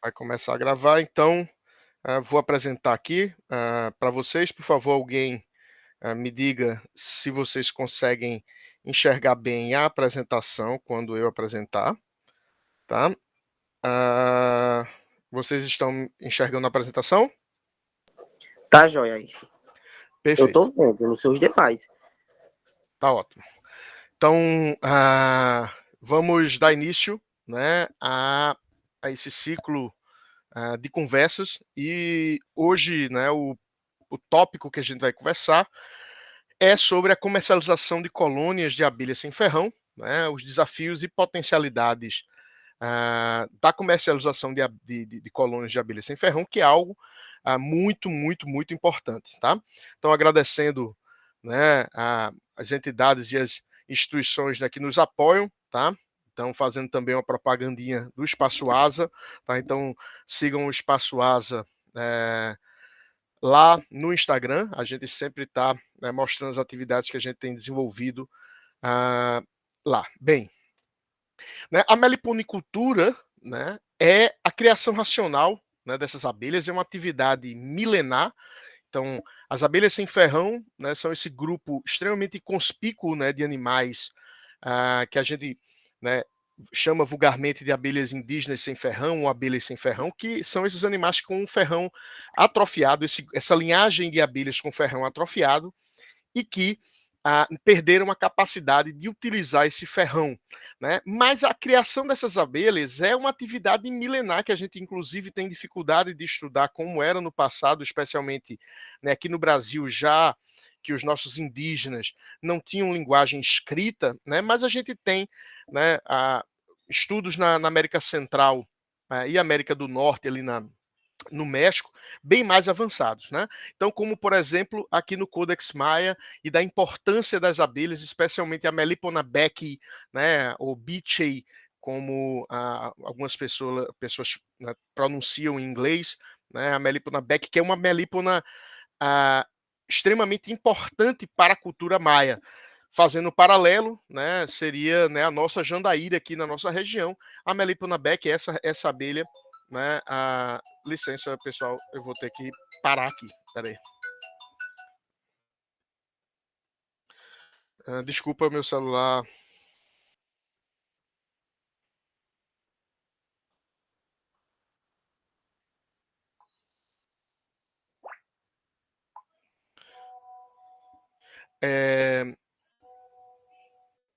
Vai começar a gravar, então, vou apresentar aqui, para vocês. Por favor, alguém, me diga se vocês conseguem enxergar bem a apresentação quando eu apresentar, tá. Ah, Vocês estão enxergando a apresentação? Tá, joia aí. Eu Perfeito, tô vendo nos seus demais. tá ótimo. Então, vamos dar início, né, a esse ciclo, de conversas. E hoje, né, o tópico que a gente vai conversar é sobre a comercialização de colônias de abelha sem ferrão, né, os desafios e potencialidades da comercialização de colônias de abelha sem ferrão, que é algo muito, muito, muito importante. Tá? Então, agradecendo, né, as entidades e as instituições, né, que nos apoiam, tá? Então, fazendo também uma propagandinha do Espaço Asa, tá? Então, sigam o Espaço Asa lá no Instagram. A gente sempre está, né, mostrando as atividades que a gente tem desenvolvido lá. Bem, né, a meliponicultura, né, é a criação racional, né, dessas abelhas, é uma atividade milenar. Então, as abelhas sem ferrão, né, são esse grupo extremamente conspícuo, né, de animais que a gente, né, chama vulgarmente de abelhas indígenas sem ferrão ou abelhas sem ferrão, que são esses animais com o ferrão atrofiado, essa linhagem de abelhas com ferrão atrofiado, e que perderam a capacidade de utilizar esse ferrão. Né? Mas a criação dessas abelhas é uma atividade milenar que a gente, inclusive, tem dificuldade de estudar como era no passado, especialmente, né, aqui no Brasil, já que os nossos indígenas não tinham linguagem escrita, né, mas a gente tem, né, estudos na América Central e América do Norte, ali no México, bem mais avançados, né? Então, como por exemplo, aqui no Codex Maia, e da importância das abelhas, especialmente a Melipona beckii, né, ou beechey, como algumas pessoas né, pronunciam em inglês, né, a Melipona beckii, que é uma melipona extremamente importante para a cultura maia. Fazendo um paralelo, né, seria, né, a nossa jandaíra aqui na nossa região, a Melipona beckii, essa abelha, né, licença, pessoal, eu vou ter que parar aqui, peraí. Desculpa, meu celular.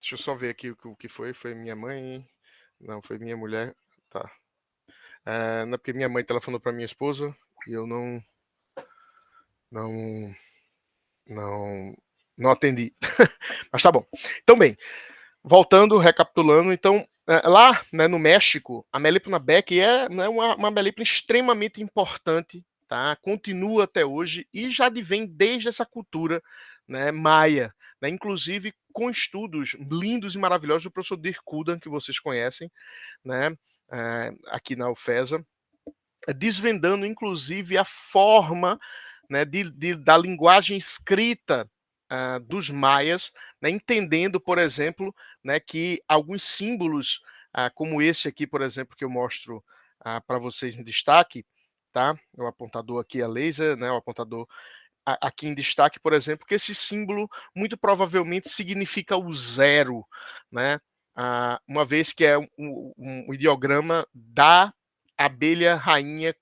Deixa eu só ver aqui o que foi. Foi minha mãe? Não, foi minha mulher. Tá. Não é porque minha mãe telefonou para minha esposa e eu não, não, não atendi. Mas tá bom. Então, bem, voltando, recapitulando, então, lá, né, no México, a Melipona beckii é, né, uma melipona extremamente importante, tá? Continua até hoje e já vem desde essa cultura, né, maia, né? Inclusive com estudos lindos e maravilhosos do professor Dirk Koodan, que vocês conhecem, né, aqui na UFESA, desvendando inclusive a forma, né, da linguagem escrita dos maias, né, entendendo, por exemplo, né, que alguns símbolos, como esse aqui, por exemplo, que eu mostro para vocês em destaque, tá? O apontador aqui a laser, né, o apontador aqui em destaque, por exemplo, que esse símbolo muito provavelmente significa o zero, né? Uma vez que é um ideograma da abelha rainha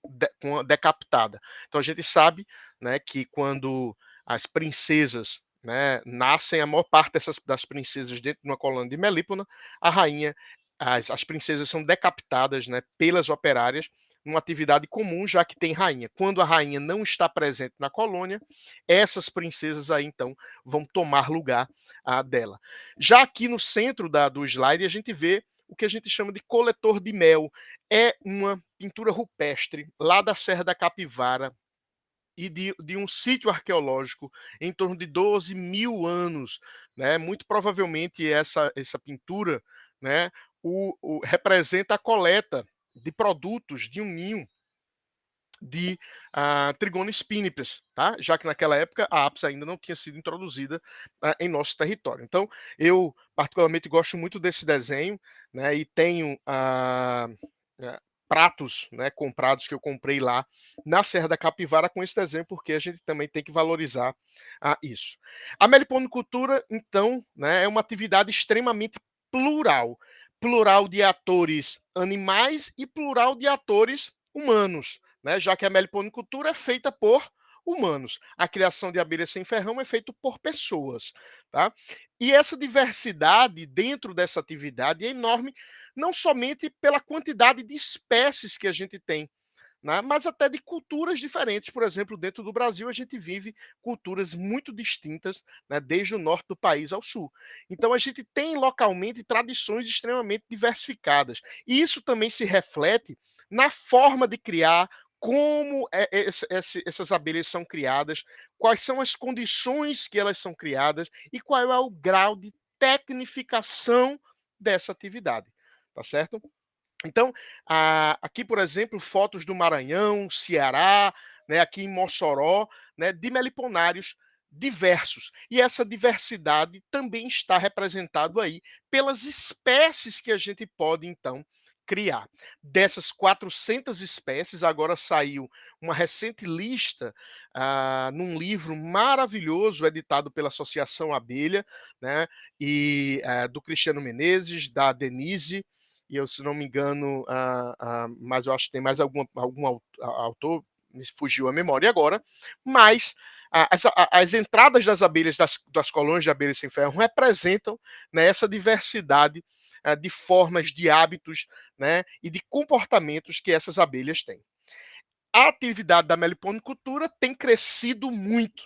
decapitada. Então a gente sabe, né, que quando as princesas, né, nascem, a maior parte das princesas dentro de uma colônia de Melípona, a rainha, as princesas são decapitadas, né, pelas operárias, numa atividade comum, já que tem rainha. Quando a rainha não está presente na colônia, essas princesas aí então vão tomar lugar dela. Já aqui no centro do slide a gente vê o que a gente chama de coletor de mel. É uma pintura rupestre lá da Serra da Capivara e de um sítio arqueológico em torno de 12 mil anos. Né? Muito provavelmente essa pintura, né, representa a coleta de produtos de um ninho de Trigono spinipes, tá? Já que naquela época a Apis ainda não tinha sido introduzida em nosso território. Então, eu particularmente gosto muito desse desenho, né? E tenho pratos, né, comprados que eu comprei lá na Serra da Capivara com esse desenho, porque a gente também tem que valorizar isso. A meliponicultura, então, né, é uma atividade extremamente plural. Plural de atores animais e plural de atores humanos, né, já que a meliponicultura é feita por humanos. A criação de abelhas sem ferrão é feita por pessoas, tá? E essa diversidade dentro dessa atividade é enorme, não somente pela quantidade de espécies que a gente tem, né, mas até de culturas diferentes. Por exemplo, dentro do Brasil, a gente vive culturas muito distintas, né, desde o norte do país ao sul. Então, a gente tem localmente tradições extremamente diversificadas. E isso também se reflete na forma de criar, como essas abelhas são criadas, quais são as condições que elas são criadas e qual é o grau de tecnificação dessa atividade, tá certo? Então, aqui, por exemplo, fotos do Maranhão, Ceará, né, aqui em Mossoró, né, de meliponários diversos. E essa diversidade também está representado aí pelas espécies que a gente pode, então, criar. Dessas 400 espécies, agora saiu uma recente lista num livro maravilhoso editado pela Associação Abelha, né, e do Cristiano Menezes, da Denise, e eu, se não me engano, mas eu acho que tem mais algum autor, me fugiu a memória agora, mas as entradas das abelhas, das colônias de abelhas sem ferro, representam, né, essa diversidade de formas, de hábitos, né, e de comportamentos que essas abelhas têm. A atividade da meliponicultura tem crescido muito,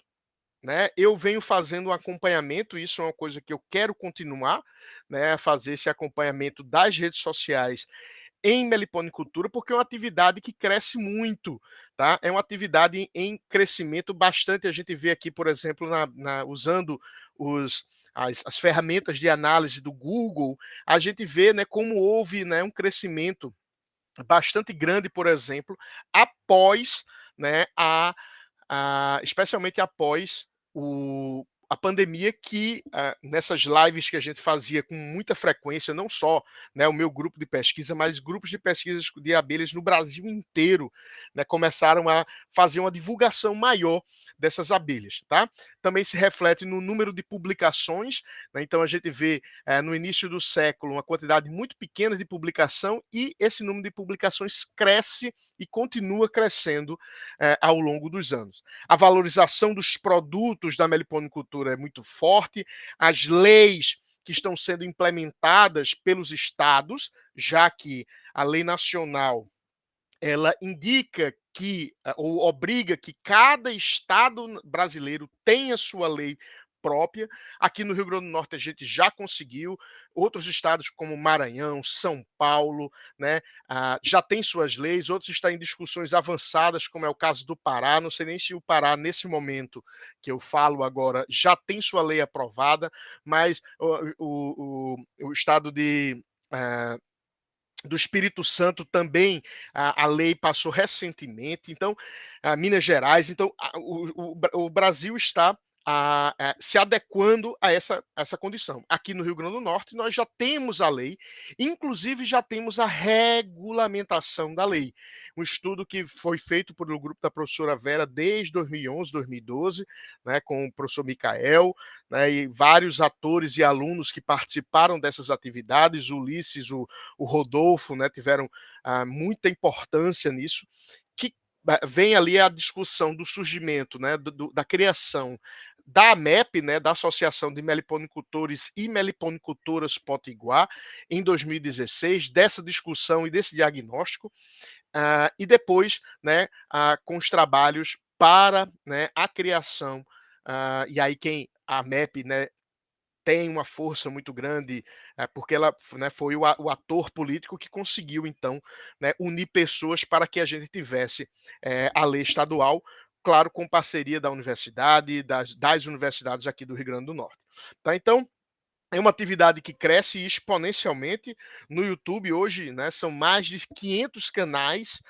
né? Eu venho fazendo um acompanhamento, isso é uma coisa que eu quero continuar, né, fazer esse acompanhamento das redes sociais em meliponicultura, porque é uma atividade que cresce muito, tá? É uma atividade em crescimento bastante. A gente vê aqui, por exemplo, usando as ferramentas de análise do Google, a gente vê, né, como houve, né, um crescimento bastante grande, por exemplo, após, né, especialmente após a pandemia, que nessas lives que a gente fazia com muita frequência, não só, né, o meu grupo de pesquisa, mas grupos de pesquisa de abelhas no Brasil inteiro, né, começaram a fazer uma divulgação maior dessas abelhas, tá? Também se reflete no número de publicações, né? Então a gente vê no início do século uma quantidade muito pequena de publicação, e esse número de publicações cresce e continua crescendo ao longo dos anos. A valorização dos produtos da meliponicultura é muito forte, as leis que estão sendo implementadas pelos estados, já que a lei nacional ela indica que, ou obriga que cada estado brasileiro tenha sua lei própria. Aqui no Rio Grande do Norte a gente já conseguiu, outros estados como Maranhão, São Paulo, né, já tem suas leis, outros estão em discussões avançadas, como é o caso do Pará. Não sei nem se o Pará, nesse momento que eu falo agora, já tem sua lei aprovada, mas o estado do Espírito Santo também, a lei passou recentemente. Então, Minas Gerais. Então, o Brasil está se adequando a essa condição. Aqui no Rio Grande do Norte, nós já temos a lei, inclusive já temos a regulamentação da lei. Um estudo que foi feito pelo grupo da professora Vera desde 2011, 2012, né, com o professor Micael, né, e vários atores e alunos que participaram dessas atividades, o Ulisses, o Rodolfo, né, tiveram muita importância nisso, que vem ali a discussão do surgimento, né, da criação da AMEP, né, da Associação de Meliponicultores e Meliponicultoras Potiguar, em 2016, dessa discussão e desse diagnóstico, e depois, né, com os trabalhos para, né, a criação, e aí a AMEP, né, tem uma força muito grande, porque ela, né, foi o ator político que conseguiu, então, né, unir pessoas para que a gente tivesse a lei estadual, claro, com parceria da universidade, das universidades aqui do Rio Grande do Norte. Tá? Então, é uma atividade que cresce exponencialmente. No YouTube hoje, né, são mais de 500 canais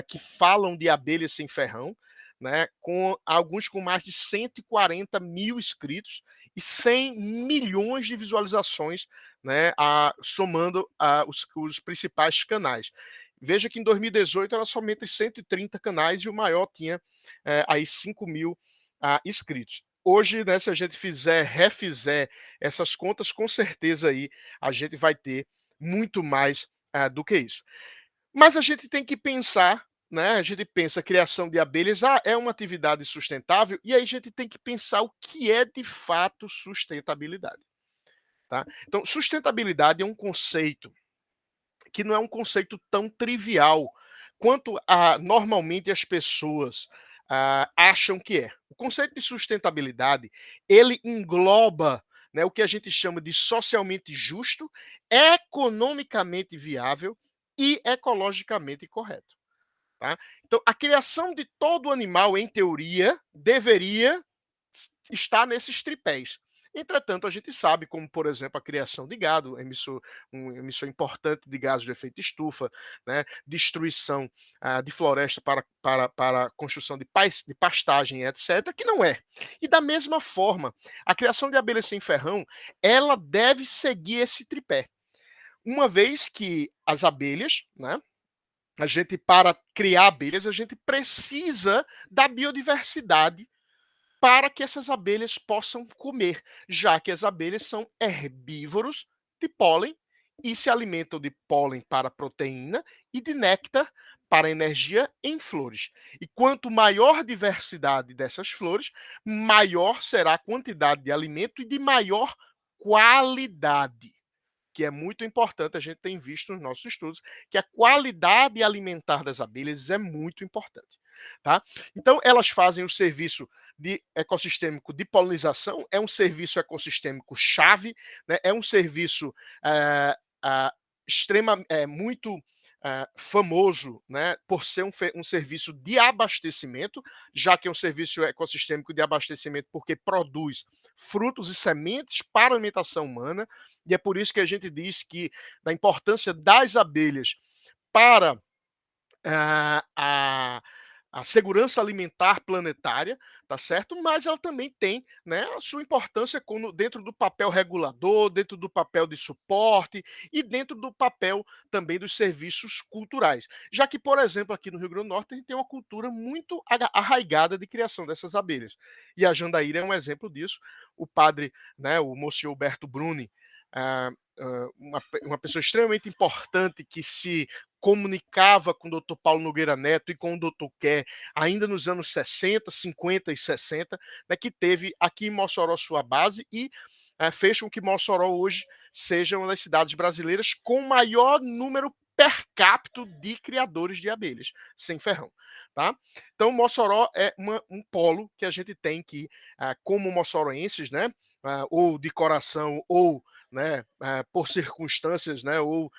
que falam de abelhas sem ferrão, né, com alguns com mais de 140 mil inscritos e 100 milhões de visualizações, né, somando os principais canais. Veja que em 2018 era somente 130 canais e o maior tinha aí 5.000 inscritos. Hoje, né, se a gente refizer essas contas, com certeza aí a gente vai ter muito mais do que isso. Mas a gente tem que pensar, né? A gente pensa criação de abelhas, é uma atividade sustentável, e aí a gente tem que pensar o que é de fato sustentabilidade. Tá? Então, sustentabilidade é um conceito que não é um conceito tão trivial quanto normalmente as pessoas acham que é. O conceito de sustentabilidade, ele engloba, né, o que a gente chama de socialmente justo, economicamente viável e ecologicamente correto. Tá? Então, a criação de todo animal, em teoria, deveria estar nesses tripés. Entretanto, a gente sabe, como por exemplo a criação de gado, um emissor importante de gases de efeito estufa, né, destruição de floresta para a construção de pastagem, etc., que não é. E da mesma forma, a criação de abelhas sem ferrão, ela deve seguir esse tripé. Uma vez que as abelhas, né, a gente, para criar abelhas, a gente precisa da biodiversidade para que essas abelhas possam comer, já que as abelhas são herbívoros de pólen e se alimentam de pólen para proteína e de néctar para energia em flores. E quanto maior a diversidade dessas flores, maior será a quantidade de alimento e de maior qualidade, que é muito importante, a gente tem visto nos nossos estudos, que a qualidade alimentar das abelhas é muito importante. Tá? Então, elas fazem o serviço ecossistêmico de polinização, é um serviço ecossistêmico chave, né? É um serviço muito famoso, né, por ser um serviço de abastecimento, já que é um serviço ecossistêmico de abastecimento porque produz frutos e sementes para a alimentação humana, e é por isso que a gente diz que da importância das abelhas para a segurança alimentar planetária, tá certo? Mas ela também tem, né, a sua importância dentro do papel regulador, dentro do papel de suporte e dentro do papel também dos serviços culturais. Já que, por exemplo, aqui no Rio Grande do Norte, a gente tem uma cultura muito arraigada de criação dessas abelhas. E a Jandaíra é um exemplo disso. O padre, né, o Monsieur Alberto Bruni, uma pessoa extremamente importante que se comunicava com o Dr. Paulo Nogueira Neto e com o Dr. Kerr ainda nos anos 60, 50 e 60, né, que teve aqui em Mossoró sua base e fez com que Mossoró hoje seja uma das cidades brasileiras com maior número per capita de criadores de abelhas, sem ferrão. Tá? Então, Mossoró é um polo que a gente tem que, como moçoroenses, né, ou de coração, ou, né, por circunstâncias, né, ou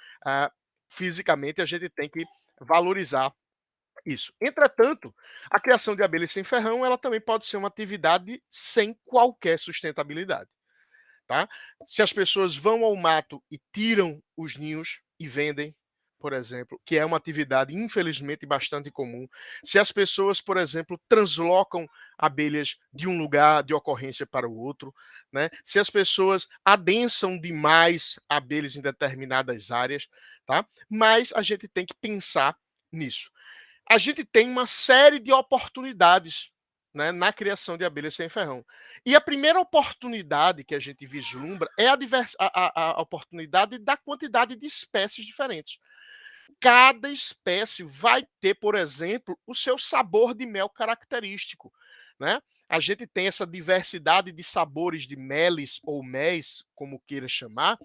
fisicamente, a gente tem que valorizar isso. Entretanto, a criação de abelhas sem ferrão, ela também pode ser uma atividade sem qualquer sustentabilidade. Tá? Se as pessoas vão ao mato e tiram os ninhos e vendem, por exemplo, que é uma atividade infelizmente bastante comum. Se as pessoas, por exemplo, translocam abelhas de um lugar de ocorrência para o outro, né? Se as pessoas adensam demais abelhas em determinadas áreas, tá? Mas a gente tem que pensar nisso. A gente tem uma série de oportunidades, né, na criação de abelhas sem ferrão. E a primeira oportunidade que a gente vislumbra é a oportunidade da quantidade de espécies diferentes. Cada espécie vai ter, por exemplo, o seu sabor de mel característico, né? A gente tem essa diversidade de sabores de meles ou méis, como queira chamar,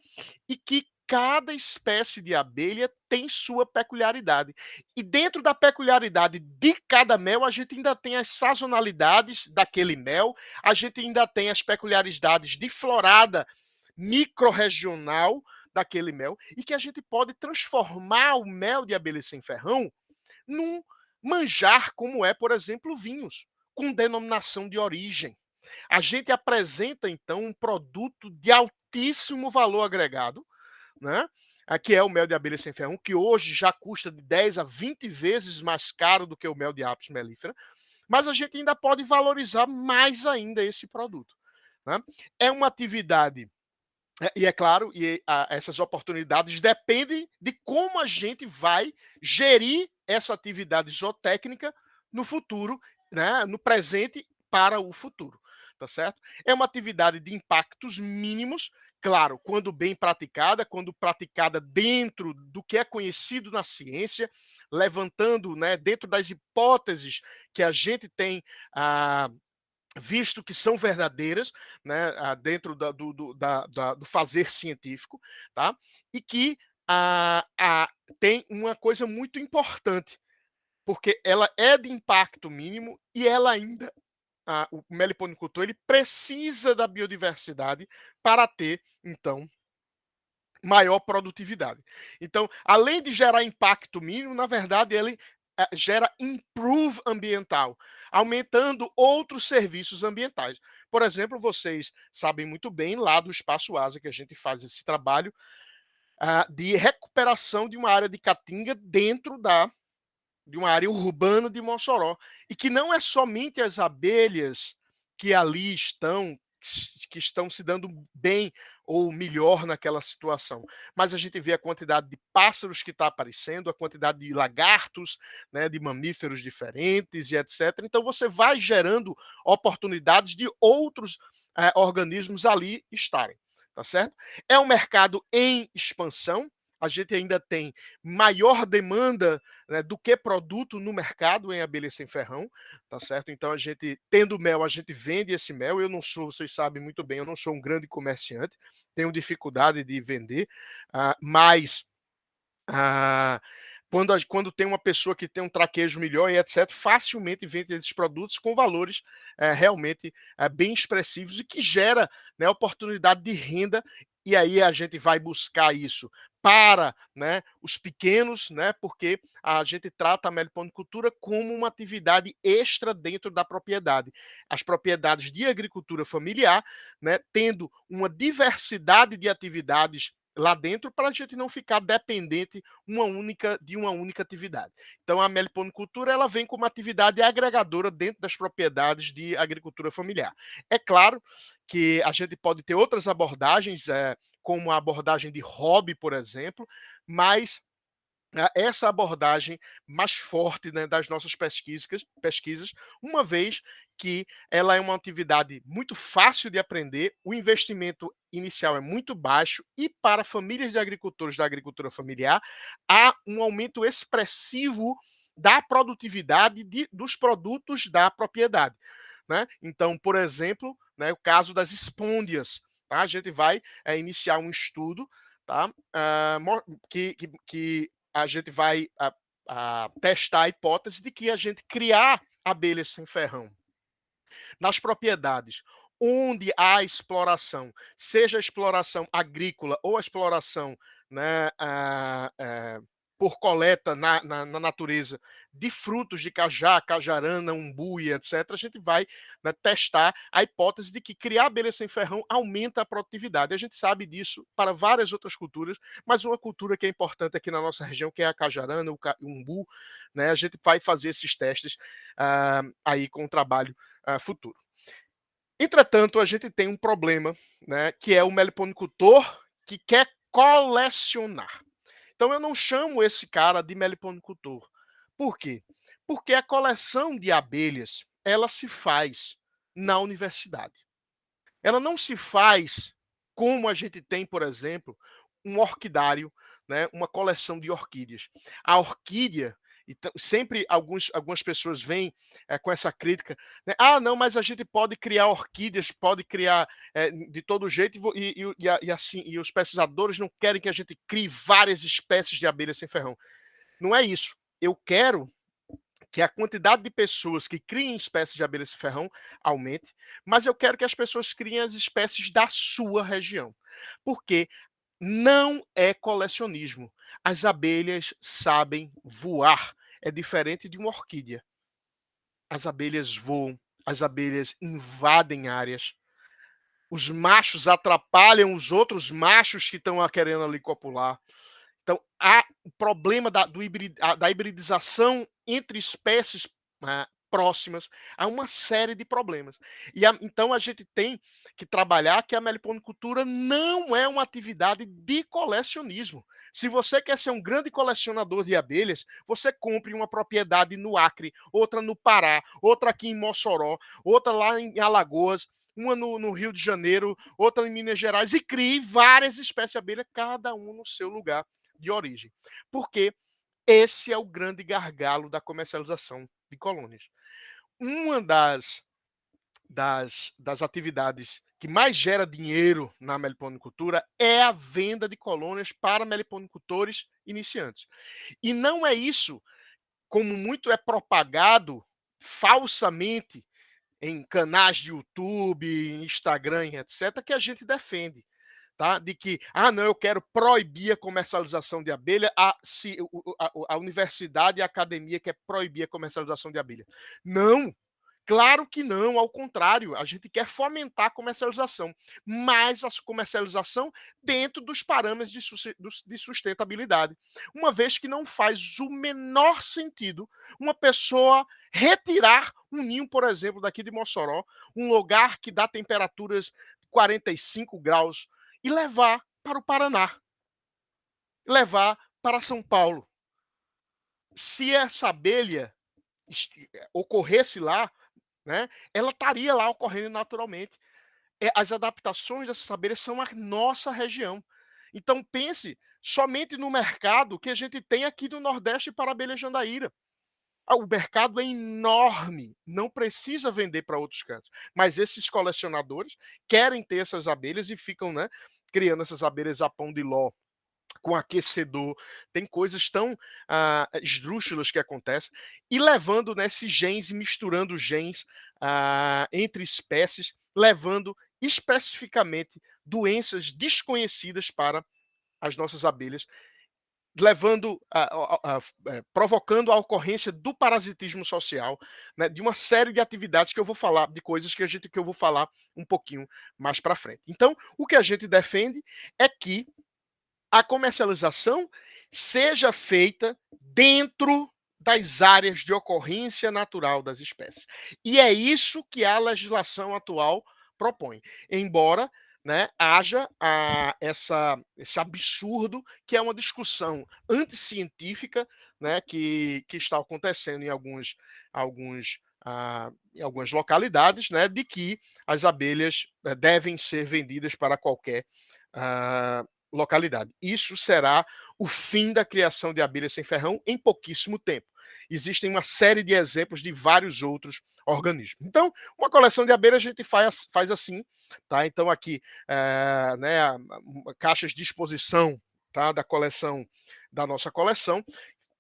e que cada espécie de abelha tem sua peculiaridade. E dentro da peculiaridade de cada mel, a gente ainda tem as sazonalidades daquele mel, a gente ainda tem as peculiaridades de florada microrregional daquele mel, e que a gente pode transformar o mel de abelha sem ferrão num manjar, como é, por exemplo, vinhos, com denominação de origem. A gente apresenta, então, um produto de altíssimo valor agregado, né? Que é o mel de abelha sem ferrão, que hoje já custa de 10 a 20 vezes mais caro do que o mel de Apis mellifera, mas a gente ainda pode valorizar mais ainda esse produto. Né? É uma atividade E é claro, essas oportunidades dependem de como a gente vai gerir essa atividade zootécnica no futuro, né, no presente para o futuro, tá certo? É uma atividade de impactos mínimos, claro, quando bem praticada, quando praticada dentro do que é conhecido na ciência, levantando, né, dentro das hipóteses que a gente tem ah, visto que são verdadeiras, né, dentro do fazer científico, tá? E que tem uma coisa muito importante, porque ela é de impacto mínimo e ela ainda, o meliponicultor, ele precisa da biodiversidade para ter, então, maior produtividade. Então, além de gerar impacto mínimo, na verdade, ele gera improve ambiental, aumentando outros serviços ambientais. Por exemplo, vocês sabem muito bem lá do Espaço Asa que a gente faz esse trabalho de recuperação de uma área de caatinga dentro de uma área urbana de Mossoró. E que não é somente as abelhas que ali estão, que estão se dando bem ou melhor naquela situação. Mas a gente vê a quantidade de pássaros que está aparecendo, a quantidade de lagartos, né, de mamíferos diferentes e etc. Então você vai gerando oportunidades de outros organismos ali estarem, tá certo? É um mercado em expansão, a gente ainda tem maior demanda, né, do que produto no mercado em abelha sem ferrão, tá certo? Então a gente, tendo mel, a gente vende esse mel. Eu não sou, vocês sabem muito bem, eu não sou um grande comerciante, tenho dificuldade de vender, mas quando tem uma pessoa que tem um traquejo melhor e etc., facilmente vende esses produtos com valores realmente bem expressivos e que gera, né, oportunidade de renda. E aí a gente vai buscar isso para, né, os pequenos, né, porque a gente trata a meliponicultura como uma atividade extra dentro da propriedade. As propriedades de agricultura familiar, né, tendo uma diversidade de atividades lá dentro para a gente não ficar dependente de uma única atividade. Então a meliponicultura ela vem como atividade agregadora dentro das propriedades de agricultura familiar. É claro que a gente pode ter outras abordagens, como a abordagem de hobby, por exemplo, mas essa abordagem mais forte, né, das nossas pesquisas, uma vez que ela é uma atividade muito fácil de aprender, o investimento inicial é muito baixo e para famílias de agricultores da agricultura familiar há um aumento expressivo da produtividade dos produtos da propriedade, né? Então, por exemplo, né, o caso das espôndias, tá? A gente vai iniciar um estudo, tá? Que a gente vai testar a hipótese de que a gente criar abelhas sem ferrão nas propriedades onde há exploração, seja a exploração agrícola ou a exploração, né, por coleta na natureza de frutos de cajá, cajarana, umbu e etc., a gente vai, né, testar a hipótese de que criar abelha sem ferrão aumenta a produtividade. A gente sabe disso para várias outras culturas, mas uma cultura que é importante aqui na nossa região, que é a cajarana, o umbu, né, a gente vai fazer esses testes aí com o trabalho futuro. Entretanto, a gente tem um problema, né, que é o meliponicultor que quer colecionar. Então eu não chamo esse cara de meliponicultor. Por quê? Porque a coleção de abelhas, ela se faz na universidade. Ela não se faz como a gente tem, por exemplo, um orquidário, né, uma coleção de orquídeas. A orquídea, então, sempre algumas pessoas vêm com essa crítica, né? Ah, não, mas a gente pode criar orquídeas, pode criar de todo jeito, assim, e os pesquisadores não querem que a gente crie várias espécies de abelhas sem ferrão. Não é isso. Eu quero que a quantidade de pessoas que criem espécies de abelhas sem ferrão aumente, mas eu quero que as pessoas criem as espécies da sua região. Porque não é colecionismo. As abelhas sabem voar. É diferente de uma orquídea. As abelhas voam, as abelhas invadem áreas. Os machos atrapalham os outros machos que estão querendo ali copular. Então, há o problema da hibridização entre espécies próximas, há uma série de problemas. Então a gente tem que trabalhar que a meliponicultura não é uma atividade de colecionismo. Se você quer ser um grande colecionador de abelhas, você compre uma propriedade no Acre, outra no Pará, outra aqui em Mossoró, outra lá em Alagoas, uma no Rio de Janeiro, outra em Minas Gerais, e crie várias espécies de abelha, cada um no seu lugar de origem. Porque esse é o grande gargalo da comercialização de colônias. Uma das atividades que mais gera dinheiro na meliponicultura é a venda de colônias para meliponicultores iniciantes. E não é isso, como muito é propagado falsamente em canais de YouTube, Instagram, etc., que a gente defende. Tá? De que, não, eu quero proibir a comercialização de abelha, a universidade e a academia quer proibir a comercialização de abelha. Não, claro que não, ao contrário, a gente quer fomentar a comercialização, mas a comercialização dentro dos parâmetros de sustentabilidade, uma vez que não faz o menor sentido uma pessoa retirar um ninho, por exemplo, daqui de Mossoró, um lugar que dá temperaturas de 45 graus, e levar para o Paraná, levar para São Paulo. Se essa abelha ocorresse lá, né, ela estaria lá ocorrendo naturalmente. As adaptações dessas abelhas são a nossa região. Então pense somente no mercado que a gente tem aqui no Nordeste para a abelha jandaíra. O mercado é enorme, não precisa vender para outros cantos. Mas esses colecionadores querem ter essas abelhas e ficam, né, criando essas abelhas a pão de ló, com aquecedor, tem coisas tão esdrúxulas que acontecem, e levando nesses genes e misturando genes entre espécies, levando especificamente doenças desconhecidas para as nossas abelhas, levando provocando a ocorrência do parasitismo social, né, de uma série de atividades que eu vou falar, de coisas que eu vou falar um pouquinho mais para frente. Então, o que a gente defende é que a comercialização seja feita dentro das áreas de ocorrência natural das espécies. E é isso que a legislação atual propõe. Embora, né, haja esse absurdo que é uma discussão anticientífica, né, que está acontecendo em em algumas localidades, né, de que as abelhas devem ser vendidas para qualquer localidade. Isso será o fim da criação de abelhas sem ferrão em pouquíssimo tempo. Existem uma série de exemplos de vários outros organismos. Então, uma coleção de abelhas a gente faz assim, tá? Então aqui, né, caixas de exposição, tá, da nossa coleção.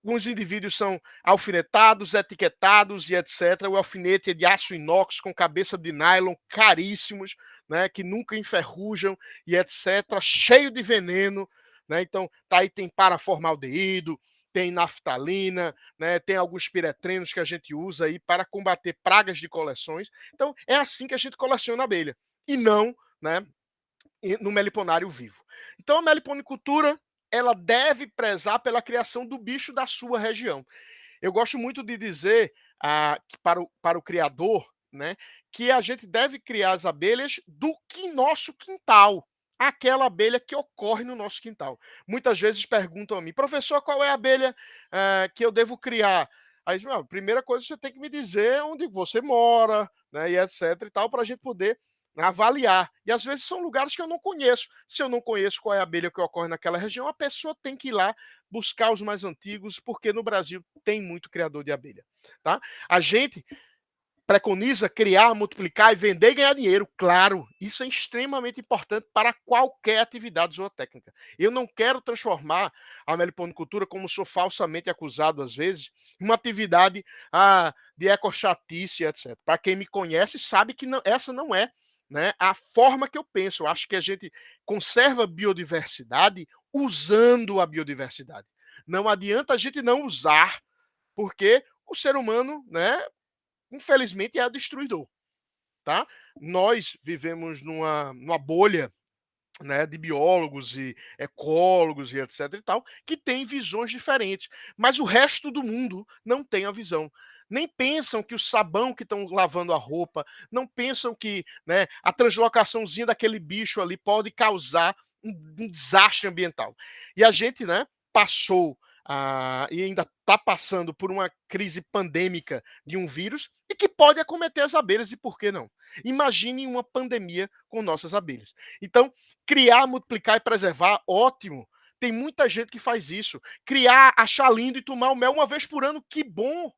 Alguns indivíduos são alfinetados, etiquetados e etc. O alfinete é de aço inox com cabeça de nylon, caríssimos, né, que nunca enferrujam e etc. Cheio de veneno, né? Então, tá aí, tem paraformaldeído, tem naftalina, né, tem alguns piretrenos que a gente usa aí para combater pragas de coleções. Então, é assim que a gente coleciona abelha, e não, né, no meliponário vivo. Então, a meliponicultura, ela deve prezar pela criação do bicho da sua região. Eu gosto muito de dizer para o criador, né, que a gente deve criar as abelhas do nosso quintal, aquela abelha que ocorre no nosso quintal. Muitas vezes perguntam a mim, professor, qual é a abelha que eu devo criar? Aí, a primeira coisa, você tem que me dizer onde você mora, né, e etc e tal, para a gente poder avaliar. E às vezes são lugares que eu não conheço. Se eu não conheço qual é a abelha que ocorre naquela região, a pessoa tem que ir lá buscar os mais antigos, porque no Brasil tem muito criador de abelha. Tá? A gente preconiza criar, multiplicar e vender e ganhar dinheiro. Claro, isso é extremamente importante para qualquer atividade zootécnica. Eu não quero transformar a meliponicultura, como sou falsamente acusado às vezes, em uma atividade de ecochatice, etc. Para quem me conhece sabe que essa não é, né, a forma que eu penso. Eu acho que a gente conserva a biodiversidade usando a biodiversidade. Não adianta a gente não usar, porque o ser humano, né, infelizmente, é destruidor. Tá? Nós vivemos numa bolha né, de biólogos e ecólogos e etc e tal, que têm visões diferentes, mas o resto do mundo não tem a visão. Nem pensam que o sabão que estão lavando a roupa, não pensam que, né, a translocaçãozinha daquele bicho ali pode causar um desastre ambiental. E a gente, né, passou e ainda está passando por uma crise pandêmica de um vírus e que pode acometer as abelhas, e por que não? Imagine uma pandemia com nossas abelhas. Então, criar, multiplicar e preservar, ótimo. Tem muita gente que faz isso. Criar, achar lindo e tomar o mel uma vez por ano, que bom.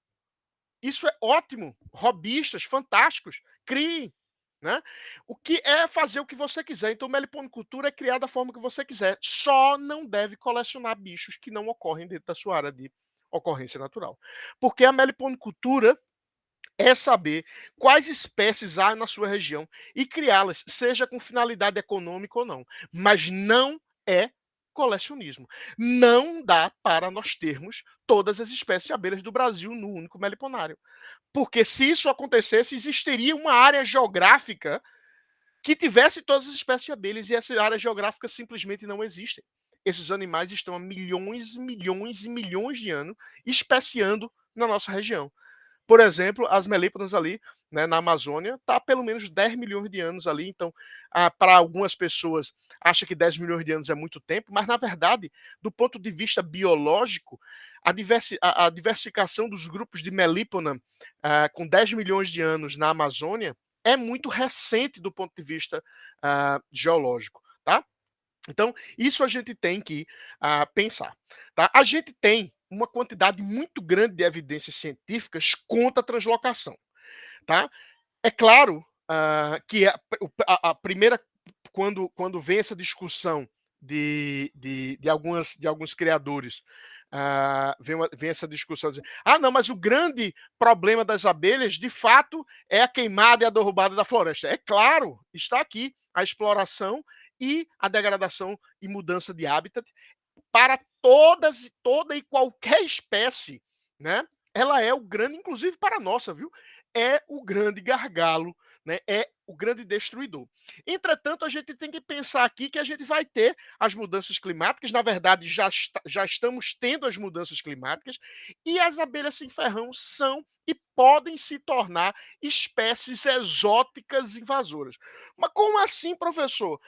Isso é ótimo. Hobbyistas, fantásticos. Criem. Né? O que é fazer o que você quiser. Então, meliponicultura é criar da forma que você quiser. Só não deve colecionar bichos que não ocorrem dentro da sua área de ocorrência natural. Porque a meliponicultura é saber quais espécies há na sua região e criá-las, seja com finalidade econômica ou não. Mas não é colecionismo. Não dá para nós termos todas as espécies de abelhas do Brasil no único meliponário. Porque se isso acontecesse, existiria uma área geográfica que tivesse todas as espécies de abelhas, e essa área geográfica simplesmente não existe. Esses animais estão há milhões, milhões e milhões de anos especiando na nossa região. Por exemplo, as melíponas ali, né, na Amazônia, está há pelo menos 10 milhões de anos ali. Então, para algumas pessoas, acha que 10 milhões de anos é muito tempo, mas na verdade, do ponto de vista biológico, a diversificação dos grupos de melípona com 10 milhões de anos na Amazônia é muito recente do ponto de vista geológico, tá? Então, isso a gente tem que pensar. Tá? A gente tem uma quantidade muito grande de evidências científicas contra a translocação. Tá? É claro que a primeira, quando vem essa discussão de alguns criadores, vem essa discussão de não, mas o grande problema das abelhas, de fato, é a queimada e a derrubada da floresta. É claro, está aqui a exploração e a degradação e mudança de hábitat para toda e qualquer espécie, né? Ela é o grande, inclusive para a nossa, viu? É o grande gargalo, né? É o grande destruidor. Entretanto, a gente tem que pensar aqui que a gente vai ter as mudanças climáticas, na verdade, já estamos tendo as mudanças climáticas, e as abelhas sem-ferrão são e podem se tornar espécies exóticas invasoras. Mas como assim, professor?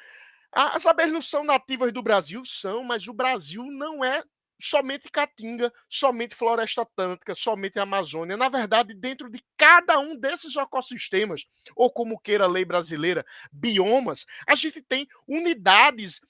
As abelhas não são nativas do Brasil? São, mas o Brasil não é somente Caatinga, somente Floresta Atlântica, somente Amazônia. Na verdade, dentro de cada um desses ecossistemas, ou como queira a lei brasileira, biomas, a gente tem unidades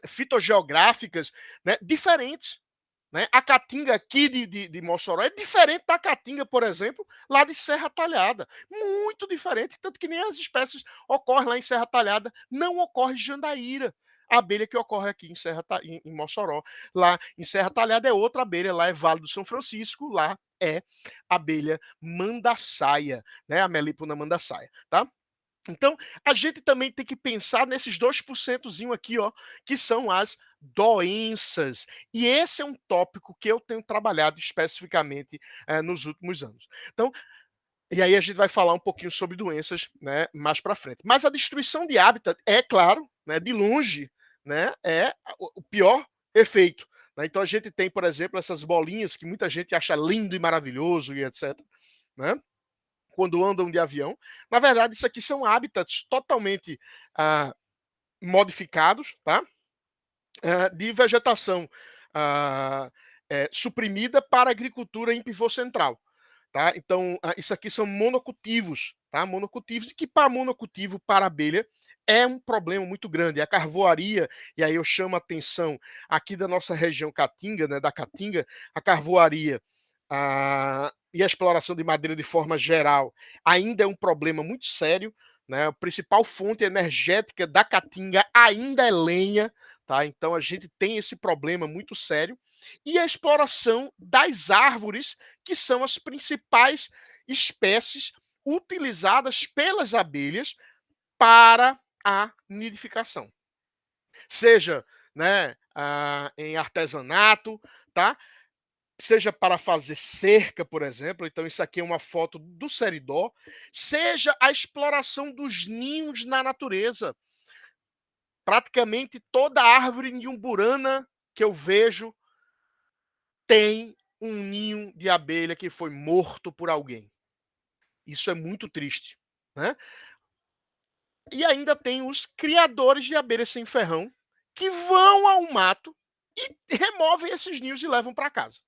fitogeográficas, né, diferentes. Né? A caatinga aqui de Mossoró é diferente da caatinga, por exemplo, lá de Serra Talhada. Muito diferente, tanto que nem as espécies ocorrem lá em Serra Talhada, não ocorre jandaíra. A abelha que ocorre aqui em Mossoró. Lá em Serra Talhada é outra abelha, lá é Vale do São Francisco, lá é abelha mandaçaia, né? A Melipona mandaçaia, tá? Então, a gente também tem que pensar nesses 2% aqui, ó, que são as doenças. E esse é um tópico que eu tenho trabalhado especificamente nos últimos anos. Então, e aí a gente vai falar um pouquinho sobre doenças, né, mais para frente. Mas a destruição de hábitat é, claro, né, de longe, né, é o pior efeito. Né? Então a gente tem, por exemplo, essas bolinhas que muita gente acha lindo e maravilhoso e etc. Né? Quando andam de avião. Na verdade, isso aqui são hábitats totalmente modificados, tá? De vegetação suprimida para agricultura em pivô central. Tá? Então, isso aqui são monocultivos, tá? Monocultivos, e que para monocultivo, para abelha, é um problema muito grande. A carvoaria, e aí eu chamo a atenção aqui da nossa região Caatinga, né, da Caatinga, a carvoaria e a exploração de madeira de forma geral ainda é um problema muito sério. Né? A principal fonte energética da Caatinga ainda é lenha, tá? Então a gente tem esse problema muito sério. E a exploração das árvores, que são as principais espécies utilizadas pelas abelhas para a nidificação. Seja, né, em artesanato, tá? Seja para fazer cerca, por exemplo, então isso aqui é uma foto do seridó, seja a exploração dos ninhos na natureza. praticamente toda árvore em umburana que eu vejo tem um ninho de abelha que foi morto por alguém. Isso é muito triste, né? E ainda tem os criadores de abelhas sem ferrão que vão ao mato e removem esses ninhos e levam para casa.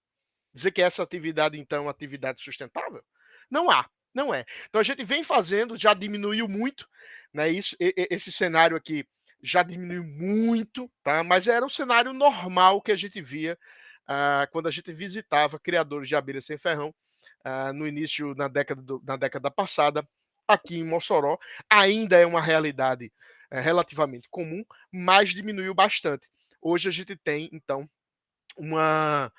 Dizer que essa atividade, então, é uma atividade sustentável? Não há, não é. Então a gente vem fazendo, já diminuiu muito, né? Esse cenário aqui já diminuiu muito, tá? Mas era o cenário normal que a gente via quando a gente visitava criadores de abelhas sem ferrão no início, na década passada, aqui em Mossoró. Ainda é uma realidade relativamente comum, mas diminuiu bastante. Hoje a gente tem, então, uma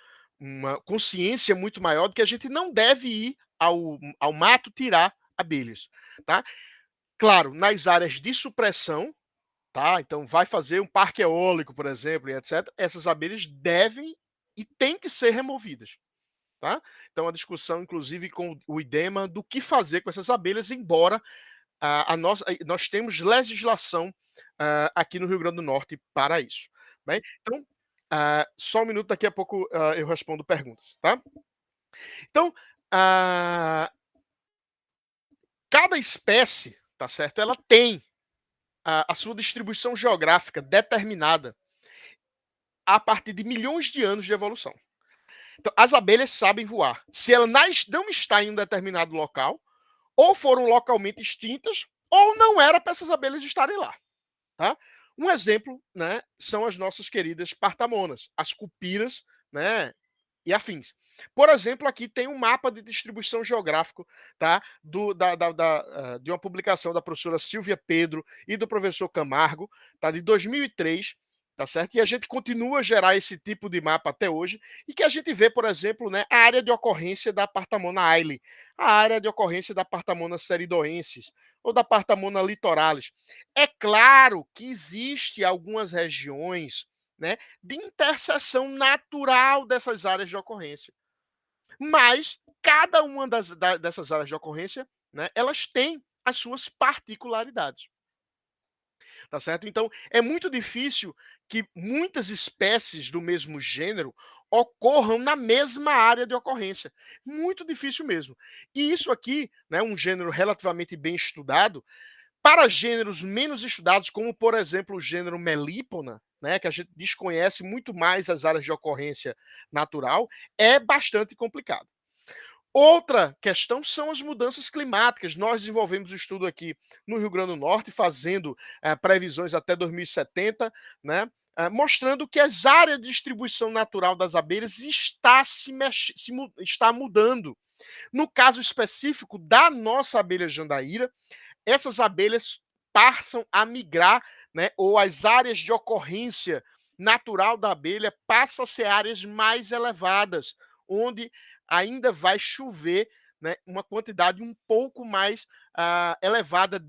consciência muito maior de que a gente não deve ir ao mato tirar abelhas, tá? Claro, nas áreas de supressão, tá? Então vai fazer um parque eólico, por exemplo, e etc. Essas abelhas devem e têm que ser removidas, tá? Então a discussão, inclusive, com o IDEMA do que fazer com essas abelhas, embora nós temos legislação aqui no Rio Grande do Norte para isso, né? Então, só um minuto, daqui a pouco eu respondo perguntas, tá? Então, cada espécie, tá certo? Ela tem a sua distribuição geográfica determinada a partir de milhões de anos de evolução. Então, as abelhas sabem voar. Se ela não está em um determinado local, ou foram localmente extintas, ou não era para essas abelhas estarem lá, tá? Um exemplo, né, são as nossas queridas partamonas, as cupiras, né, e afins. Por exemplo, aqui tem um mapa de distribuição geográfico, tá, de uma publicação da professora Silvia Pedro e do professor Camargo, tá, de 2003, tá certo? E a gente continua a gerar esse tipo de mapa até hoje, e que a gente vê, por exemplo, né, a área de ocorrência da Partamona aile, a área de ocorrência da Partamona seridoensis, ou da Partamona litoralis. É claro que existe algumas regiões, né, de interseção natural dessas áreas de ocorrência. Mas cada uma dessas áreas de ocorrência, né, elas têm as suas particularidades. Tá certo? Então, é muito difícil que muitas espécies do mesmo gênero ocorram na mesma área de ocorrência. Muito difícil mesmo. E isso aqui, né, um gênero relativamente bem estudado, para gêneros menos estudados, como por exemplo o gênero Melipona, né, que a gente desconhece muito mais as áreas de ocorrência natural, é bastante complicado. Outra questão são as mudanças climáticas. Nós desenvolvemos um estudo aqui no Rio Grande do Norte, fazendo previsões até 2070, né, mostrando que as áreas de distribuição natural das abelhas está mudando. No caso específico da nossa abelha jandaíra, essas abelhas passam a migrar, né, ou as áreas de ocorrência natural da abelha passam a ser áreas mais elevadas, onde ainda vai chover, né, uma quantidade um pouco mais elevada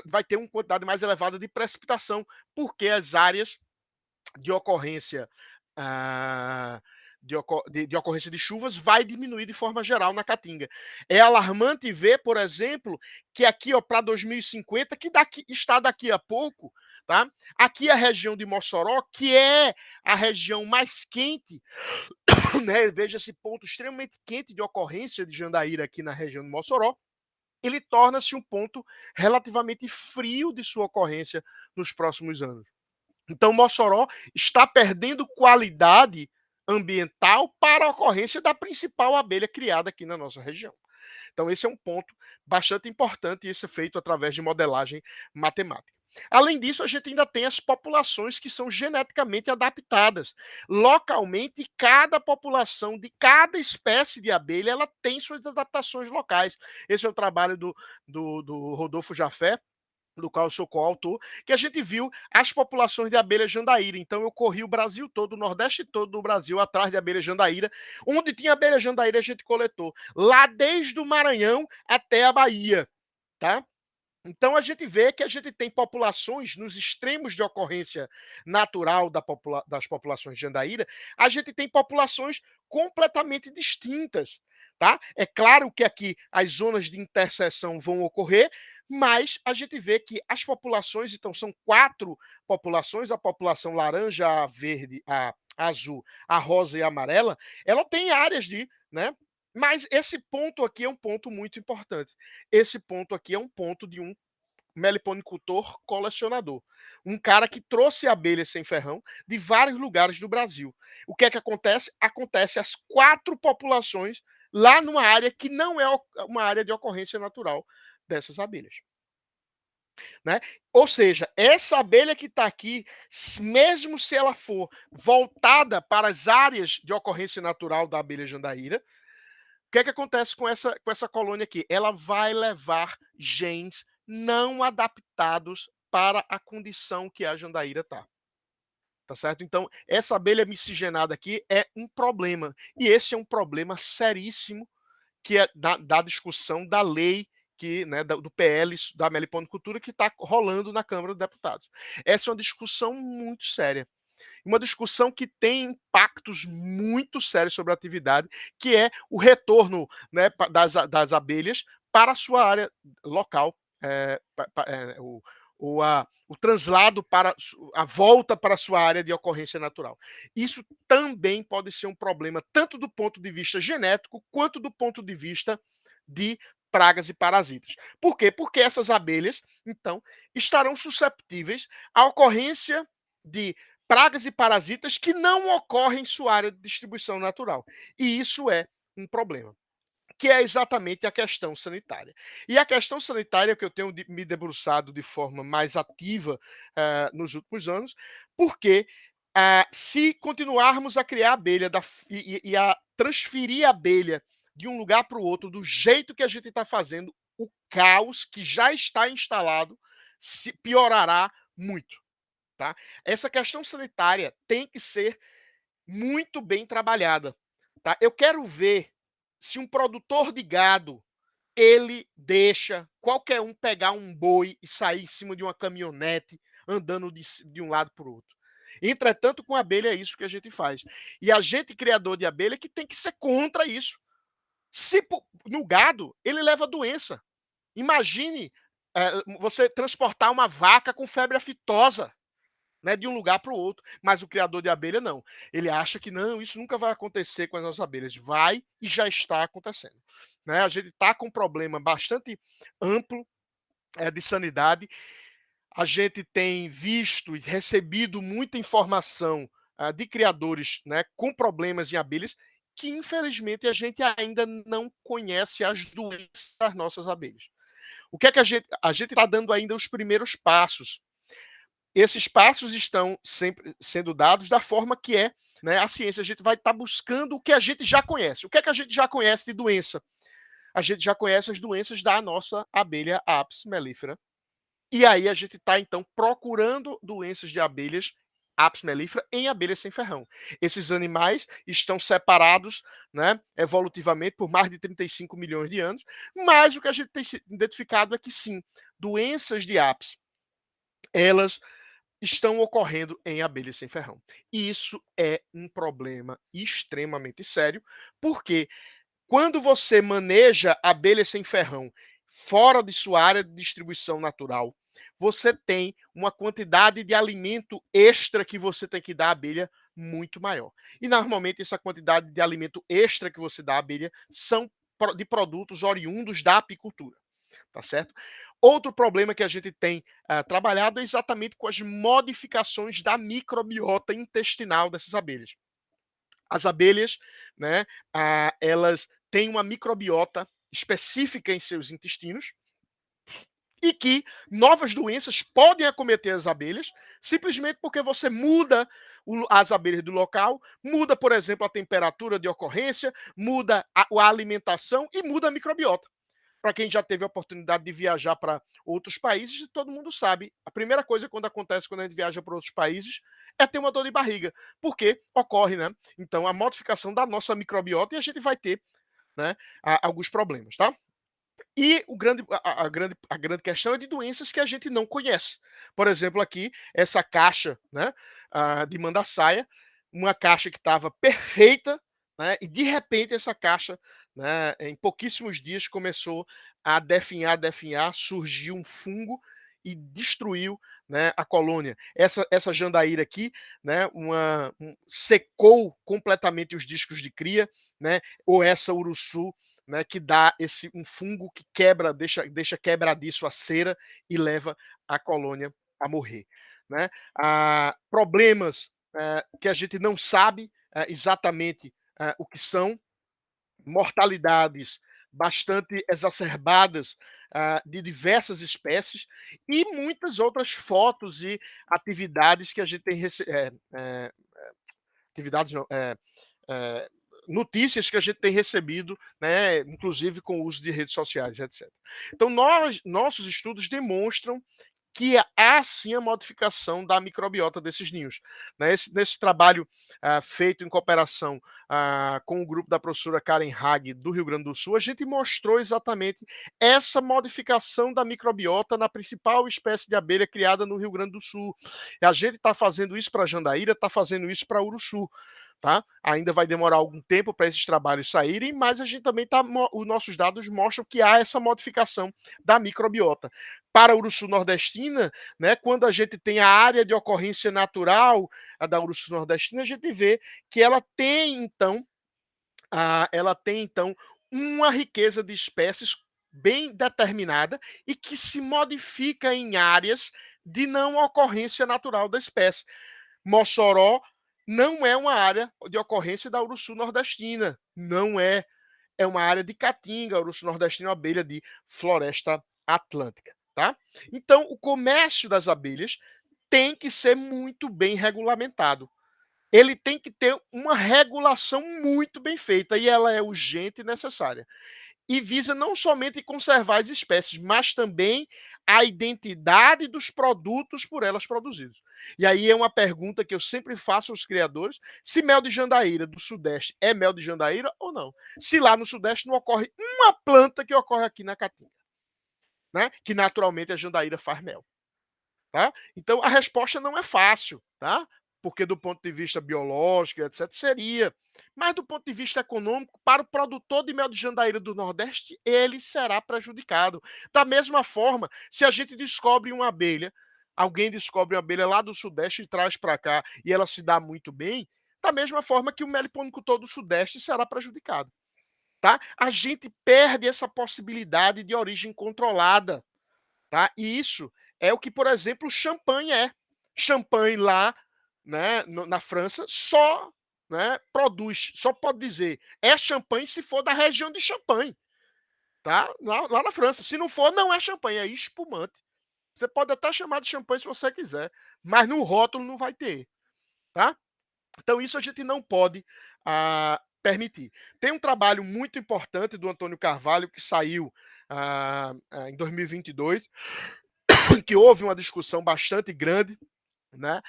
vai ter uma quantidade mais elevada de precipitação, porque as áreas de ocorrência de ocorrência de chuvas vai diminuir de forma geral na Caatinga. É alarmante ver, por exemplo, que aqui para 2050, que está daqui a pouco, tá? Aqui a região de Mossoró, que é a região mais quente, né? Veja esse ponto extremamente quente de ocorrência de jandaíra aqui na região de Mossoró, ele torna-se um ponto relativamente frio de sua ocorrência nos próximos anos. Então, Mossoró está perdendo qualidade ambiental para a ocorrência da principal abelha criada aqui na nossa região. Então, esse é um ponto bastante importante e isso é feito através de modelagem matemática. Além disso, a gente ainda tem as populações que são geneticamente adaptadas. Localmente, cada população de cada espécie de abelha ela tem suas adaptações locais. Esse é o trabalho do Rodolfo Jafé, do qual eu sou coautor, que a gente viu as populações de abelha jandaíra. Então eu corri o Brasil todo, o Nordeste todo do Brasil, atrás de abelha jandaíra. Onde tinha abelha jandaíra, a gente coletou. Lá desde o Maranhão até a Bahia, tá? Então a gente vê que a gente tem populações nos extremos de ocorrência natural das populações de jandaíra, a gente tem populações completamente distintas, tá? É claro que aqui as zonas de interseção vão ocorrer, mas a gente vê que as populações, então são 4 populações, a população laranja, a verde, a azul, a rosa e a amarela, ela tem áreas de, né, mas esse ponto aqui é um ponto muito importante. Esse ponto aqui é um ponto de um meliponicultor colecionador. Um cara que trouxe abelhas sem ferrão de vários lugares do Brasil. O que é que acontece? Acontece as 4 populações lá numa área que não é uma área de ocorrência natural dessas abelhas. Né? Ou seja, essa abelha que está aqui, mesmo se ela for voltada para as áreas de ocorrência natural da abelha jandaíra, o que é que acontece com essa colônia aqui? Ela vai levar genes não adaptados para a condição que a jandaíra está. Tá certo? Então, essa abelha miscigenada aqui é um problema. E esse é um problema seríssimo que é da discussão da lei que, né, do PL da meliponicultura que está rolando na Câmara dos Deputados. Essa é uma discussão muito séria. Uma discussão que tem impactos muito sérios sobre a atividade, que é o retorno, né, das abelhas para a sua área local, o translado para a volta para a sua área de ocorrência natural. Isso também pode ser um problema, tanto do ponto de vista genético, quanto do ponto de vista de pragas e parasitas. Por quê? Porque essas abelhas, então, estarão susceptíveis à ocorrência de pragas e parasitas que não ocorrem em sua área de distribuição natural. E isso é um problema, que é exatamente a questão sanitária. E a questão sanitária que eu tenho me debruçado de forma mais ativa nos últimos anos, porque se continuarmos a criar abelha e a transferir a abelha de um lugar para o outro do jeito que a gente está fazendo, o caos que já está instalado se piorará muito. Tá? Essa questão sanitária tem que ser muito bem trabalhada. Tá? Eu quero ver se um produtor de gado ele deixa qualquer um pegar um boi e sair em cima de uma caminhonete andando de um lado para o outro. Entretanto, com a abelha é isso que a gente faz. E a gente, criador de abelha, que tem que ser contra isso. Se no gado, ele leva doença. Imagine você transportar uma vaca com febre aftosa, né, de um lugar para o outro, mas o criador de abelha não. Ele acha que não, isso nunca vai acontecer com as nossas abelhas. Vai e já está acontecendo. Né? A gente está com um problema bastante amplo de sanidade. A gente tem visto e recebido muita informação de criadores, né, com problemas em abelhas que, infelizmente, a gente ainda não conhece as doenças das nossas abelhas. O que é que a gente está dando ainda os primeiros passos? Esses passos estão sempre sendo dados da forma que é, né, a ciência. A gente vai estar buscando o que a gente já conhece. O que é que a gente já conhece de doença? A gente já conhece as doenças da nossa abelha Apis mellifera. E aí a gente está, então, procurando doenças de abelhas Apis mellifera em abelhas sem ferrão. Esses animais estão separados, né, evolutivamente por mais de 35 milhões de anos, mas o que a gente tem identificado é que sim, doenças de Apis, elas estão ocorrendo em abelhas sem ferrão. E isso é um problema extremamente sério, porque quando você maneja abelhas sem ferrão fora de sua área de distribuição natural, você tem uma quantidade de alimento extra que você tem que dar à abelha muito maior. E normalmente essa quantidade de alimento extra que você dá à abelha são de produtos oriundos da apicultura. Tá certo? Outro problema que a gente tem trabalhado é exatamente com as modificações da microbiota intestinal dessas abelhas. As abelhas, né, elas têm uma microbiota específica em seus intestinos e que novas doenças podem acometer as abelhas simplesmente porque você muda as abelhas do local, muda, por exemplo, a temperatura de ocorrência, muda a alimentação e muda a microbiota. Para quem já teve a oportunidade de viajar para outros países, todo mundo sabe. A primeira coisa quando acontece quando a gente viaja para outros países é ter uma dor de barriga, porque ocorre, né? Então, a modificação da nossa microbiota e a gente vai ter, né, alguns problemas, tá? E a grande questão é de doenças que a gente não conhece. Por exemplo, aqui, essa caixa, né, de mandaçaia, uma caixa que estava perfeita, né, e de repente essa caixa, né, em pouquíssimos dias começou a definhar, surgiu um fungo e destruiu, né, a colônia. Essa jandaíra aqui, né, secou completamente os discos de cria, né, ou essa uruçu, né, que dá um fungo que quebra, deixa quebradiço a cera e leva a colônia a morrer, né. Problemas, que a gente não sabe, exatamente o que são, mortalidades bastante exacerbadas, de diversas espécies e muitas outras fotos e atividades que a gente tem atividades não, eh, notícias que a gente tem recebido, né, inclusive com o uso de redes sociais, etc. Então nossos estudos demonstram que há sim a modificação da microbiota desses ninhos. Nesse trabalho feito em cooperação com o grupo da professora Karen Hag, do Rio Grande do Sul, a gente mostrou exatamente essa modificação da microbiota na principal espécie de abelha criada no Rio Grande do Sul. E a gente está fazendo isso para a jandaíra, está fazendo isso para a uruçu. Tá? Ainda vai demorar algum tempo para esses trabalhos saírem, mas a gente também os nossos dados mostram que há essa modificação da microbiota. Para a uruçu nordestina, né, quando a gente tem a área de ocorrência natural da uruçu nordestina, a gente vê que ela tem então uma riqueza de espécies bem determinada e que se modifica em áreas de não ocorrência natural da espécie. Mossoró não é uma área de ocorrência da uruçu nordestina, não é. É uma área de caatinga, a uruçu nordestina é uma abelha de floresta atlântica, tá? Então, o comércio das abelhas tem que ser muito bem regulamentado. Ele tem que ter uma regulação muito bem feita e ela é urgente e necessária e visa não somente conservar as espécies, mas também a identidade dos produtos por elas produzidos. E aí é uma pergunta que eu sempre faço aos criadores: se mel de jandaíra do Sudeste é mel de jandaíra ou não? Se lá no Sudeste não ocorre uma planta que ocorre aqui na Caatinga, né? Que naturalmente a jandaíra faz mel. Tá? Então a resposta não é fácil, tá? Porque do ponto de vista biológico, etc., seria. Mas do ponto de vista econômico, para o produtor de mel de jandaíra do Nordeste, ele será prejudicado. Da mesma forma, se a gente descobre uma abelha, alguém descobre uma abelha lá do Sudeste e traz para cá e ela se dá muito bem, da mesma forma que o meliponicultor do Sudeste será prejudicado. Tá? A gente perde essa possibilidade de origem controlada. Tá? E isso é o que, por exemplo, o champanhe é. Champanhe lá, né, na França, só, né, produz, só pode dizer é champanhe se for da região de Champagne, tá? Lá na França. Se não for, não é champanhe, é espumante. Você pode até chamar de champanhe se você quiser, mas no rótulo não vai ter, tá? Então isso a gente não pode permitir. Tem um trabalho muito importante do Antônio Carvalho que saiu em 2022, que houve uma discussão bastante grande, né?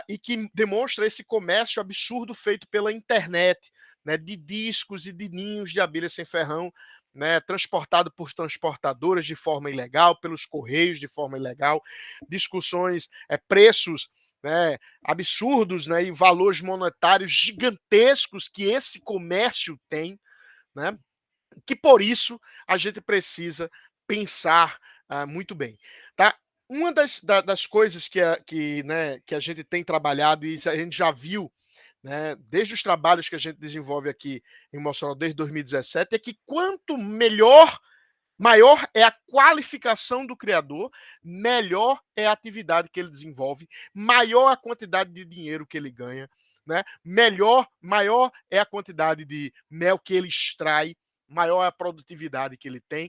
E que demonstra esse comércio absurdo feito pela internet, né? De discos e de ninhos de abelha sem ferrão, né? Transportado por transportadoras de forma ilegal, pelos correios de forma ilegal, discussões, preços, né, absurdos, né, e valores monetários gigantescos que esse comércio tem, né? Que por isso a gente precisa pensar muito bem, tá? Uma das coisas né, que a gente tem trabalhado e a gente já viu, né, desde os trabalhos que a gente desenvolve aqui em Mossoró desde 2017, é que quanto maior é a qualificação do criador, melhor é a atividade que ele desenvolve, maior a quantidade de dinheiro que ele ganha, né? Maior é a quantidade de mel que ele extrai, maior é a produtividade que ele tem.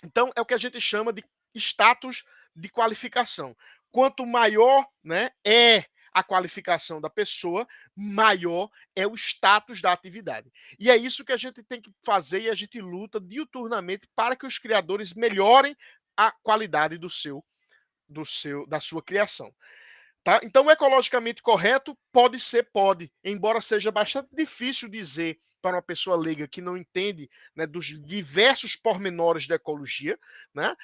Então, é o que a gente chama de status de qualificação. Quanto maior, né, é a qualificação da pessoa, maior é o status da atividade. E é isso que a gente tem que fazer e a gente luta diuturnamente para que os criadores melhorem a qualidade da sua criação. Tá? Então, o ecologicamente correto pode, embora seja bastante difícil dizer para uma pessoa leiga que não entende, né, dos diversos pormenores da ecologia, né,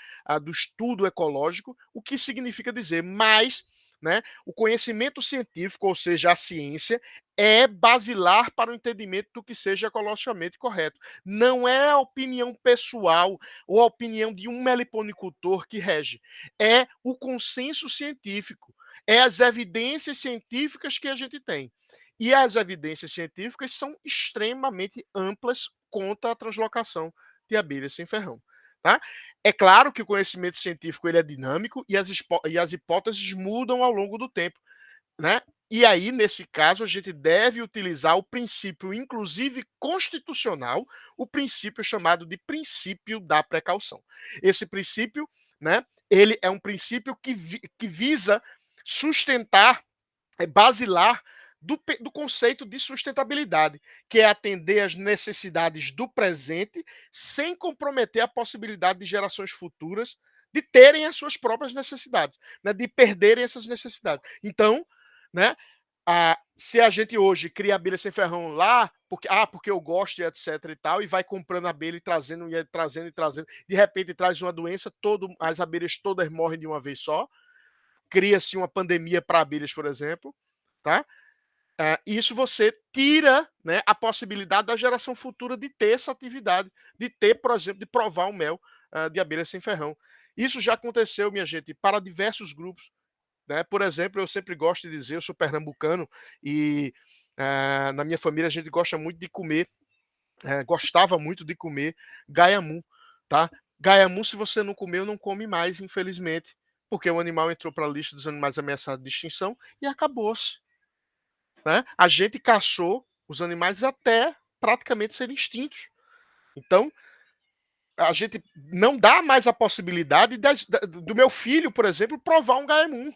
do estudo ecológico, o que significa dizer, mas né, o conhecimento científico, ou seja, a ciência, é basilar para o entendimento do que seja ecologicamente correto. Não é a opinião pessoal ou a opinião de um meliponicultor que rege. É o consenso científico. É as evidências científicas que a gente tem. E as evidências científicas são extremamente amplas contra a translocação de abelhas sem ferrão. Tá? É claro que o conhecimento científico ele é dinâmico e as hipóteses mudam ao longo do tempo. Né? E aí, nesse caso, a gente deve utilizar o princípio, inclusive constitucional, o princípio chamado de princípio da precaução. Esse princípio, né, ele é um princípio que visa sustentar, basilar do conceito de sustentabilidade, que é atender às necessidades do presente sem comprometer a possibilidade de gerações futuras de terem as suas próprias necessidades, né, de perderem essas necessidades. Então, né, se a gente hoje cria abelha sem ferrão lá, porque eu gosto e etc e tal, e vai comprando abelha e trazendo, de repente traz uma doença, as abelhas todas morrem de uma vez só, cria-se uma pandemia para abelhas, por exemplo, tá? Isso você tira, né, a possibilidade da geração futura de ter essa atividade, de ter, por exemplo, de provar o mel de abelha sem ferrão. Isso já aconteceu, minha gente, para diversos grupos. Né? Por exemplo, eu sempre gosto de dizer, eu sou pernambucano e na minha família a gente gosta muito de comer, gostava muito de comer gaiamu, tá? Gaiamu, se você não comeu, não come mais, infelizmente, porque o animal entrou para a lista dos animais ameaçados de extinção e acabou-se. Né? A gente caçou os animais até praticamente serem extintos. Então, a gente não dá mais a possibilidade do meu filho, por exemplo, provar um gaiamu.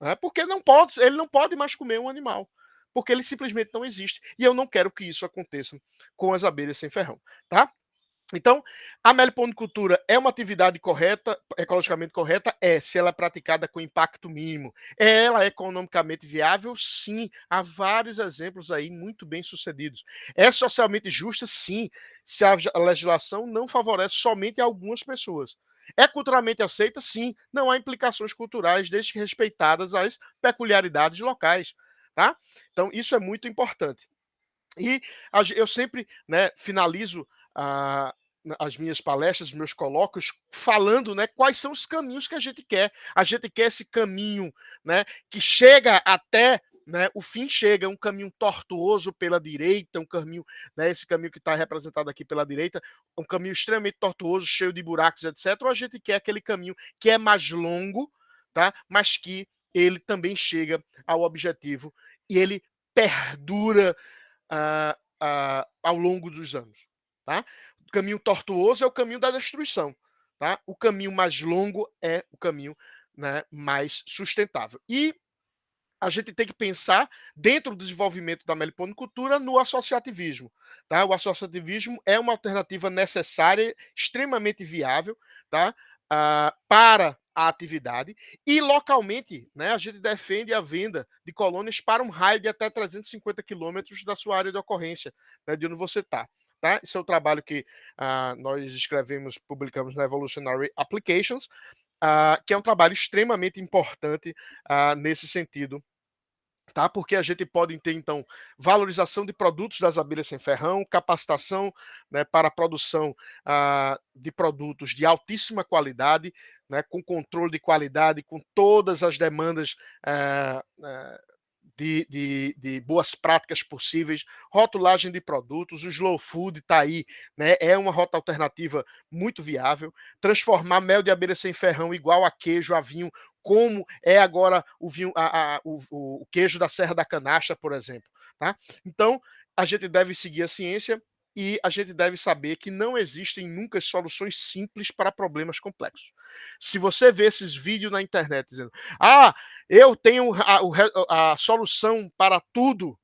Né? Porque ele não pode mais comer um animal. Porque ele simplesmente não existe. E eu não quero que isso aconteça com as abelhas sem ferrão. Tá? Então, a meliponicultura é uma atividade correta, ecologicamente correta? Se ela é praticada com impacto mínimo. Ela é economicamente viável? Sim. Há vários exemplos aí muito bem sucedidos. É socialmente justa? Sim. Se a legislação não favorece somente algumas pessoas. É culturalmente aceita? Sim. Não há implicações culturais, desde que respeitadas as peculiaridades locais. Tá? Então, isso é muito importante. E eu sempre, né, finalizo as minhas palestras, os meus colóquios, falando, né, quais são os caminhos que a gente quer. A gente quer esse caminho, né, que chega até, né, o fim chega, um caminho tortuoso pela direita, um caminho, né, esse caminho que está representado aqui pela direita, um caminho extremamente tortuoso, cheio de buracos, etc. Ou a gente quer aquele caminho que é mais longo, tá, mas que ele também chega ao objetivo e ele perdura ao longo dos anos. Tá? O caminho tortuoso é o caminho da destruição. Tá? O caminho mais longo é o caminho, né, mais sustentável. E a gente tem que pensar, dentro do desenvolvimento da meliponicultura, no associativismo. Tá? O associativismo é uma alternativa necessária, extremamente viável, tá? Para a atividade, e localmente, né, a gente defende a venda de colônias para um raio de até 350 quilômetros da sua área de ocorrência, né, de onde você está. Tá? Esse é o trabalho que nós escrevemos, publicamos na Evolutionary Applications, que é um trabalho extremamente importante nesse sentido. Tá? Porque a gente pode ter, então, valorização de produtos das abelhas sem ferrão, capacitação, né, para a produção de produtos de altíssima qualidade, né, com controle de qualidade, com todas as demandas de boas práticas possíveis, rotulagem de produtos, o slow food está aí, né, é uma rota alternativa muito viável, transformar mel de abelha sem ferrão igual a queijo, a vinho, como é agora o vinho, o queijo da Serra da Canastra, por exemplo. Tá? Então, a gente deve seguir a ciência e a gente deve saber que não existem nunca soluções simples para problemas complexos. Se você vê esses vídeos na internet dizendo, eu tenho a solução para tudo,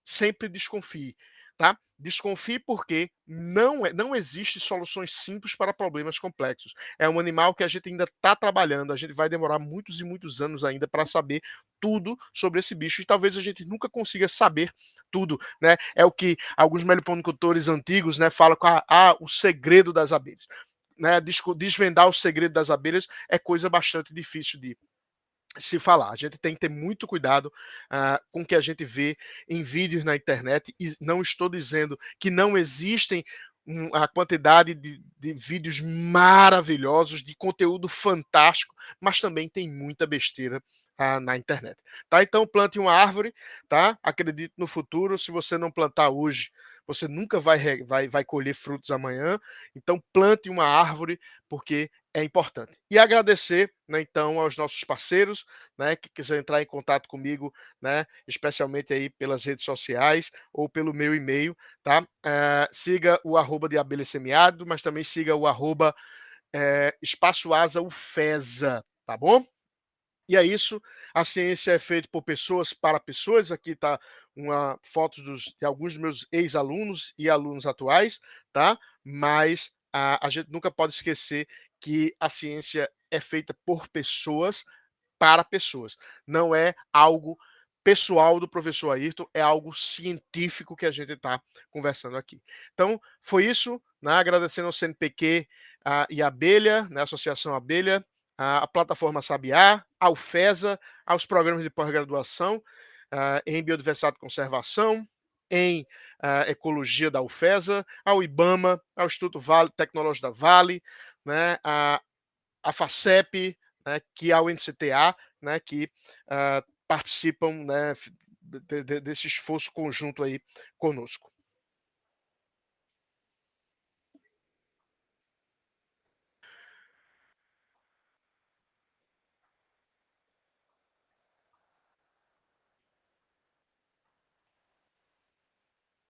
sempre desconfie, tá? Desconfie porque não existe soluções simples para problemas complexos. É um animal que a gente ainda está trabalhando, a gente vai demorar muitos e muitos anos ainda para saber tudo sobre esse bicho e talvez a gente nunca consiga saber tudo, né? É o que alguns meliponicultores antigos, né, falam com o segredo das abelhas. Né, desvendar o segredo das abelhas é coisa bastante difícil de se falar. A gente tem que ter muito cuidado com o que a gente vê em vídeos na internet, e não estou dizendo que não existem a quantidade de vídeos maravilhosos, de conteúdo fantástico, mas também tem muita besteira na internet. Tá? Então plante uma árvore, tá? Acredite no futuro. Se você não plantar hoje, você nunca vai colher frutos amanhã. Então plante uma árvore, porque é importante. E agradecer, né, então, aos nossos parceiros, né, que quiser entrar em contato comigo, né, especialmente aí pelas redes sociais ou pelo meu e-mail, tá? Siga o @ de abelha semiárido, mas também siga o Espaço Asa UFESA, tá bom? E é isso, a ciência é feita por pessoas para pessoas. Aqui está uma foto de alguns dos meus ex-alunos e alunos atuais, tá? Mas a gente nunca pode esquecer que a ciência é feita por pessoas para pessoas. Não é algo pessoal do professor Ayrton, é algo científico que a gente está conversando aqui. Então, foi isso, né? Agradecendo ao CNPq e a Abelha, né? Associação Abelha, a plataforma Sabiá, ao UFESA, aos programas de pós-graduação em biodiversidade e conservação, em ecologia da UFESA, ao IBAMA, ao Instituto Vale, Tecnológico da Vale, né? A FACEP, né, que é a UNCTA, né, que participam, né, desse esforço conjunto aí conosco.